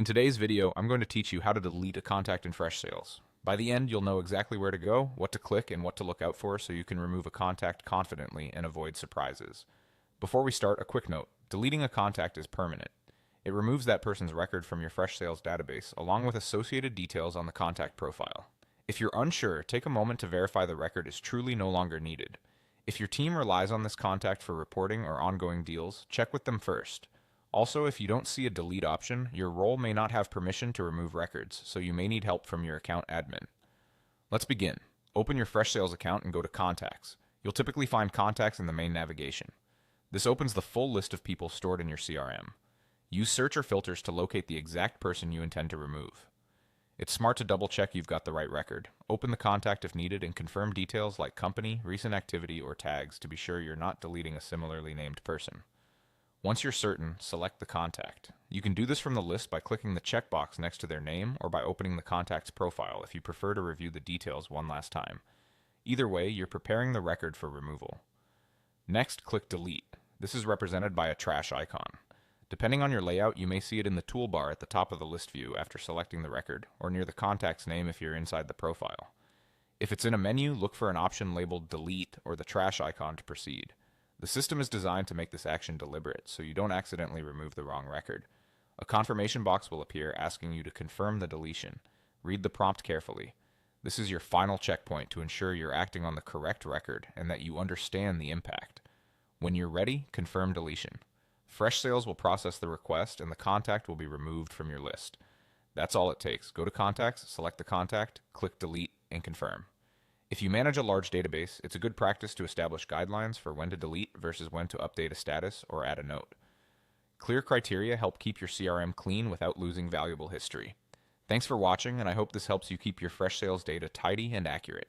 In today's video, I'm going to teach you how to delete a contact in Freshsales. By the end, you'll know exactly where to go, what to click, and what to look out for so you can remove a contact confidently and avoid surprises. Before we start, a quick note. Deleting a contact is permanent. It removes that person's record from your Freshsales database, along with associated details on the contact profile. If you're unsure, take a moment to verify the record is truly no longer needed. If your team relies on this contact for reporting or ongoing deals, check with them first. Also, if you don't see a delete option, your role may not have permission to remove records, so you may need help from your account admin. Let's begin. Open your Freshsales account and go to Contacts. You'll typically find contacts in the main navigation. This opens the full list of people stored in your CRM. Use search or filters to locate the exact person you intend to remove. It's smart to double check you've got the right record. Open the contact if needed and confirm details like company, recent activity, or tags to be sure you're not deleting a similarly named person. Once you're certain, select the contact. You can do this from the list by clicking the checkbox next to their name or by opening the contact's profile if you prefer to review the details one last time. Either way, you're preparing the record for removal. Next, click Delete. This is represented by a trash icon. Depending on your layout, you may see it in the toolbar at the top of the list view after selecting the record, or near the contact's name if you're inside the profile. If it's in a menu, look for an option labeled Delete or the trash icon to proceed. The system is designed to make this action deliberate, so you don't accidentally remove the wrong record. A confirmation box will appear asking you to confirm the deletion. Read the prompt carefully. This is your final checkpoint to ensure you're acting on the correct record and that you understand the impact. When you're ready, confirm deletion. Freshsales will process the request and the contact will be removed from your list. That's all it takes. Go to Contacts, select the contact, click Delete, and confirm. If you manage a large database, it's a good practice to establish guidelines for when to delete versus when to update a status or add a note. Clear criteria help keep your CRM clean without losing valuable history. Thanks for watching, and I hope this helps you keep your Freshsales data tidy and accurate.